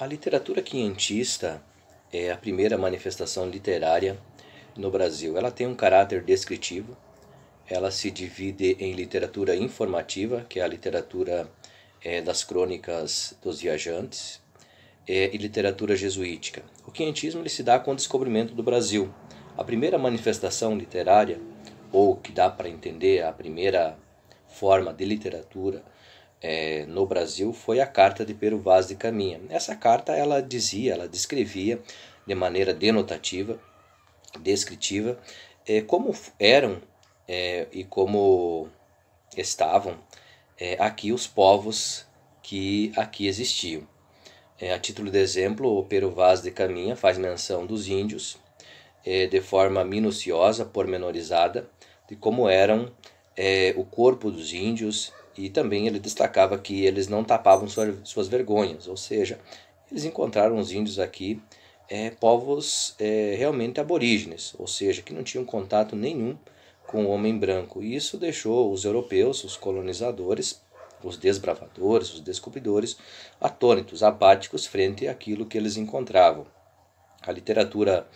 A literatura quinhentista é a primeira manifestação literária no Brasil. Ela tem um caráter descritivo, ela se divide em literatura informativa, que é a literatura das crônicas dos viajantes, e literatura jesuítica. O quinhentismo ele se dá com o descobrimento do Brasil. A primeira manifestação literária, ou que dá para entender a primeira forma de literatura no Brasil, foi a carta de Pero Vaz de Caminha. Essa carta ela descrevia de maneira denotativa, descritiva, como eram e como estavam aqui os povos que aqui existiam. A título de exemplo, o Pero Vaz de Caminha faz menção dos índios de forma minuciosa, pormenorizada, de como eram o corpo dos índios, e também ele destacava que eles não tapavam suas vergonhas, ou seja, eles encontraram os índios aqui povos realmente aborígenes, ou seja, que não tinham contato nenhum com o homem branco. E isso deixou os europeus, os colonizadores, os desbravadores, os descobridores, atônitos, apáticos frente àquilo que eles encontravam. A literatura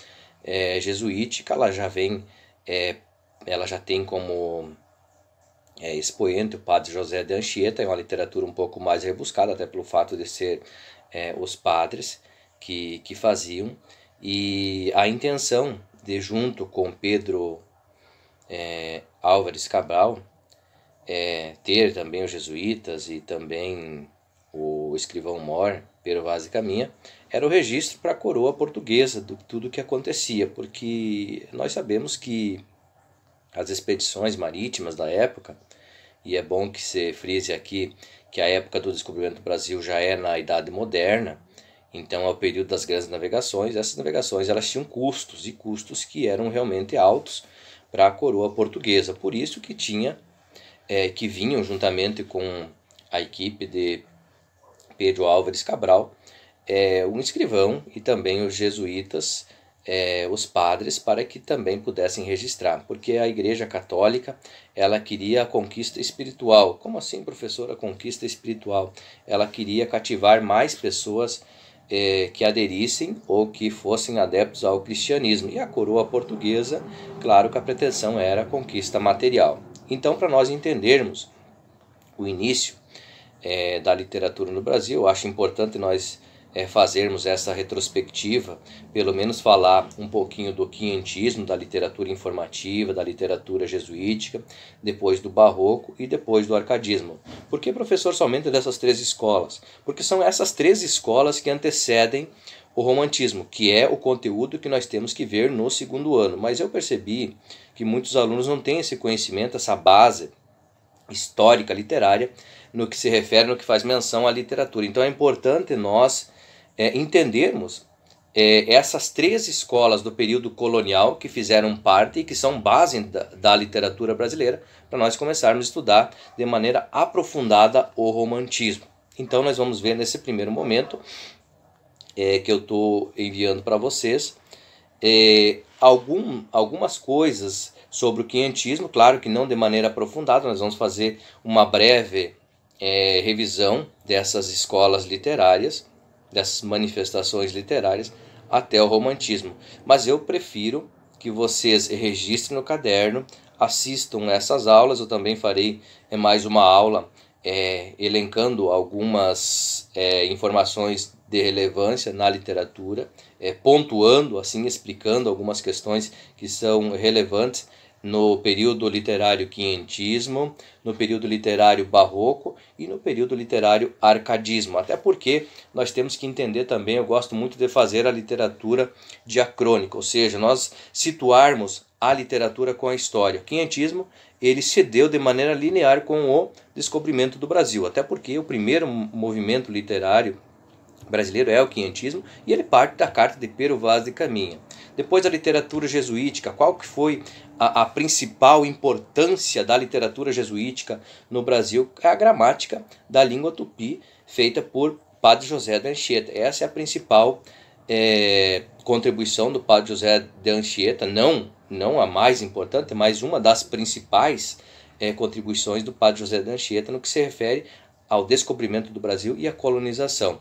jesuítica ela já tem como expoente o padre José de Anchieta. É uma literatura um pouco mais rebuscada, até pelo fato de ser os padres que faziam, e a intenção de, junto com Pedro Álvares Cabral, ter também os jesuítas e também o escrivão mor, Pero Vaz de Caminha, era o registro para a coroa portuguesa de tudo o que acontecia, porque nós sabemos que as expedições marítimas da época, e é bom que se frise aqui que a época do descobrimento do Brasil já é na Idade Moderna, então é o período das grandes navegações. Essas navegações elas tinham custos, e custos que eram realmente altos para a coroa portuguesa. Por isso que que vinham juntamente com a equipe de Pedro Álvares Cabral, um escrivão e também os jesuítas, os padres, para que também pudessem registrar, porque a Igreja Católica ela queria a conquista espiritual. Como assim, professor, a conquista espiritual? Ela queria cativar mais pessoas que aderissem ou que fossem adeptos ao cristianismo. E a coroa portuguesa, claro que a pretensão era a conquista material. Então, para nós entendermos o início da literatura no Brasil, eu acho importante nós fazermos essa retrospectiva, pelo menos falar um pouquinho do quinhentismo, da literatura informativa, da literatura jesuítica, depois do barroco e depois do arcadismo. Por que, professor, somente dessas três escolas? Porque são essas três escolas que antecedem o romantismo, que é o conteúdo que nós temos que ver no segundo ano. Mas eu percebi que muitos alunos não têm esse conhecimento, essa base histórica, literária, no que se refere, no que faz menção à literatura. Então é importante nós entendermos essas três escolas do período colonial que fizeram parte e que são base da literatura brasileira, para nós começarmos a estudar de maneira aprofundada o romantismo. Então nós vamos ver nesse primeiro momento que eu estou enviando para vocês algumas coisas sobre o quinhentismo, claro que não de maneira aprofundada. Nós vamos fazer uma breve revisão dessas escolas literárias, dessas manifestações literárias até o romantismo. Mas eu prefiro que vocês registrem no caderno, assistam essas aulas. Eu também farei mais uma aula elencando algumas informações de relevância na literatura, pontuando, assim, explicando algumas questões que são relevantes no período literário quinhentismo, no período literário barroco e no período literário arcadismo. Até porque nós temos que entender também, eu gosto muito de fazer a literatura diacrônica, ou seja, nós situarmos a literatura com a história. O quinhentismo ele se deu de maneira linear com o descobrimento do Brasil, até porque o primeiro movimento literário brasileiro é o quinhentismo, e ele parte da carta de Pero Vaz de Caminha. Depois a literatura jesuítica. Qual que foi a principal importância da literatura jesuítica no Brasil? É a gramática da língua tupi, feita por Padre José de Anchieta. Essa é a principal contribuição do Padre José de Anchieta, não a mais importante, mas uma das principais contribuições do Padre José de Anchieta no que se refere ao descobrimento do Brasil e à colonização.